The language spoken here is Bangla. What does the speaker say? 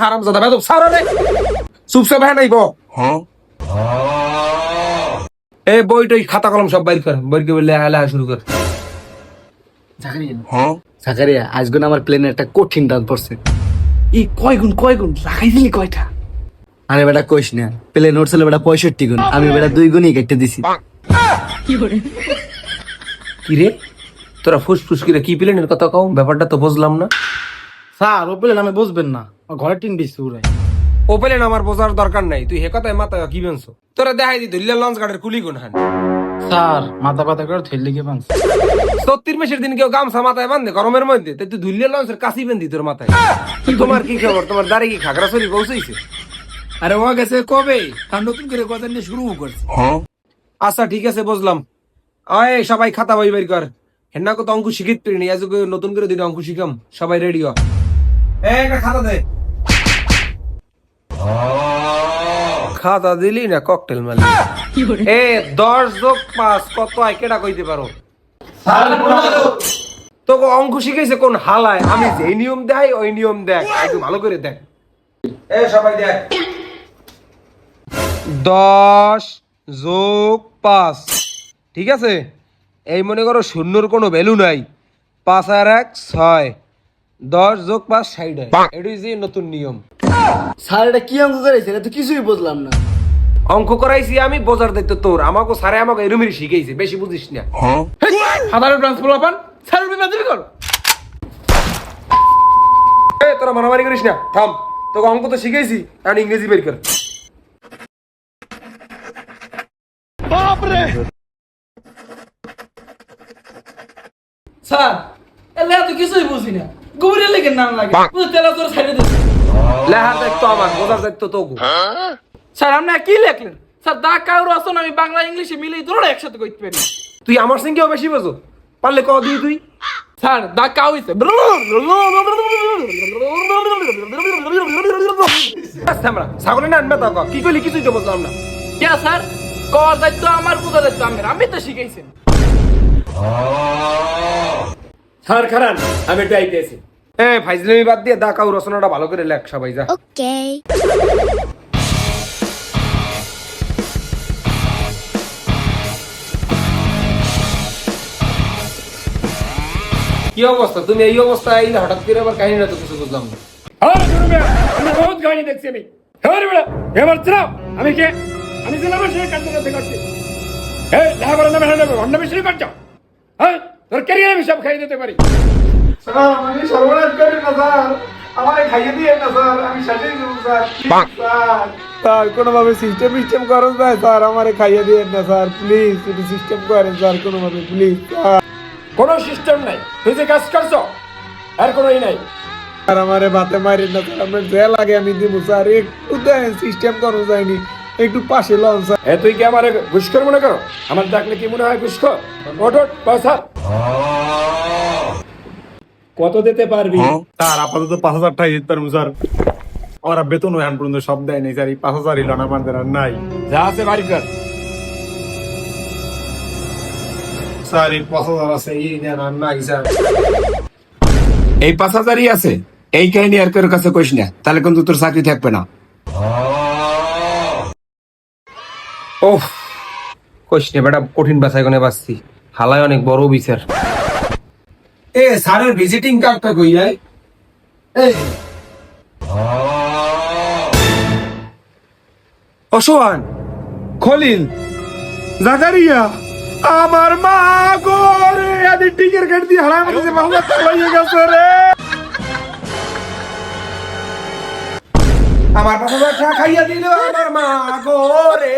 হারামজাদা বেদব সারা রে চুপচাপ হ্যাঁ নাইব এই বইটই খাতা কলম সব বাইর কর বাইর করে লেখা শুরু কর। জাকারিয়া আজগুন আমার প্লেনে একটা কঠিন রাত পড়ছে। কয় গুণ রাখাই দিলি কয়টা? আরে বেটা কইস না, প্লেন উঠছিল বেটা 65 গুণ, আমি বেটা 2 গুণই কেটে দিছি। কি রে তোরা ফুসফুস করে কি প্লেনের কথা কও? ব্যাপারটা তো বুঝলাম না স্যার ও প্লেন আমি বুঝবেন না, ঘরে টিন দিছি উড়াই। ও প্লেন আমার বোঝার দরকার নাই, তুই হে কথায় মাথা কি বেনছো? তোরা দেখাই দিত লঞ্চ গার্ডের কুলি গুণ হান। স্যার মাথা ব্যথা করে থইলে কি বানছে? 34 মাসের দিন কেউ গামছা মাথায় বান্ধে গরমের মধ্যে, তাই তুই ধুলিয়া লঞ্চের কাশি বেঁধি তোর মাথায়। তোমার কি খবর? তোমার দাঁড়িয়ে কি খাগড়াছড়ি পৌঁছেছে? আরে ও গেছে কবে, তার নতুন করে কথা নিয়ে শুরু করছে। আচ্ছা ঠিক আছে বুঝলাম। আয় সবাই খাতা বই বের কর। হেন্না কত অঙ্ক শিখিত পারিনি, আজ নতুন করে দিন অঙ্ক শিখাম। সবাই রেডি হ। একটা খাতা দে। খাতা দিলি না ককটেল মালি। 10 যোগ 5 কত হয় কেডা কইতে পারো? তোকে অঙ্ক শিখাইছে কোন হালায়? আমি যেই নিয়ম দেয় ওই নিয়ম দেখ, একটু ভালো করে দেখ। সবাই দেখ। 10 যোগ 5 ঠিক আছে। এই মনে করো শূন্যর কোনো ভ্যালু নাই। 5 আর 1 6, 10 যোগ 5 60 হয়। এটাই যে নতুন নিয়ম। স্যার এটা কি অঙ্ক করাইছে? এটা তো কিছুই বুঝলাম না। অঙ্ক করাইছি আমি, বোঝার দায়িত্ব তোর। আমাকে স্যারে আমাকে এরুমেরই শিখাইছে, বেশি বুঝিস না। সাধারণ প্রিন্সিপাল পান স্যার বিবাদী কর। তোরা মারামারি করিস না, থাম। তোকে অঙ্ক তো শিখাইছি, আর ইংরেজি বের কর। স্যার এলে তো কিছুই বুঝি না, গুবরের লেগে নাম লাগে তেলা তোর ছাইড়ে দিছে। লেহার দায়িত্ব আমার, বোঝার দায়িত্ব তোকে। স্যার আপনি কি লেখলেন? স্যার দা কাউর আসন আমি বাংলা ইংলিশে মিলিয়ে ধরে একসাথে কইতে পারি। তুই আমার সঙ্গেও বেশি বোঝো, পারলে ক দিই তুই। স্যার দা কাউ হইছে ছাগলে না আনবে তা কি করলি কিছুই তো বুঝলাম না। কে স্যার কর দায়িত্ব আমার, বোঝার দায়িত্ব আমার, আমি তো শিখাইছেন। স্যার খারান আমি একটু আইতেছি। ফাইজলামি বাদ দিয়ে দা কাউ রচনাটা ভালো করে লেখ সবাই যা। Okay. কি অবস্থা? তুমি এই অবস্থা আইলে হঠাৎ করে আবার কাহিনীটা তো কিছু বুঝলাম না। আমি বহুত কাহিনী দেখছি আমি। এবার চাও আমি কে? আমি জেলা প্রশাসনের কাজ করতে করছি। এই লেখাপড়া নামে অন্য বিষয় করছো? হ্যাঁ তোর ক্যারিয়ার আমি সব খাইয়ে দিতে পারি। স্যার আমি সর্বনাশ করি না স্যার, আমারে খাইয়ে দিয়ে না স্যার, আমি শেষই করব স্যার। স্যার কোনোভাবে সিস্টেম করেন যায় স্যার, আমারে খাইয়ে দিয়ে না স্যার, প্লিজ একটু সিস্টেম করেন স্যার কোনোভাবে প্লিজ স্যার। কোনো সিস্টেম নাই, তুই যে কাজ করছো আর কোনোই নাই। আর আমারে ভাতে মারেন না স্যার, আমার যে লাগে আমি দিব স্যার, একটু দেন সিস্টেম করো যায়নি, একটু পাশে লন স্যার। এ তুই কি আমার ঘুষখোর মনে করো? আমার ডাকলে কি মনে হয় ঘুষখোর? ওঠ স্যার কত দিতে পারবি? স্যার আপাতত 5,000 টাকা দিতে পারবো স্যার। ওরা বেতন এখন পর্যন্ত সব দেয় নাই স্যার, এই 5,000 হিল আমাদের আর নাই। যা আছে বাড়ি কর। স্যার এই 5,000 আছে, এই নেন আর নাই স্যার। এই 5,000ই আছে, এই কাহিনী আর কারোর কাছে কইস না, তাহলে কিন্তু তোর চাকরি থাকবে না। ওহ কইস না বেটা, কঠিন বাছাই কোনে বাঁচছি, হালায় অনেক বড় বিচার। স্যারের ভিজিটিং কার্ডটা কই যায়? অসোয়ান, খলিল, জাকারিয়া, আমার মা গো রে, আদি টিকের কাট দিয়ে হারায় মধ্যে বাবা চালাইয়ে গেছে রে। আমার 5,000 টাকা খাইয়া দিল আমার মা গো রে।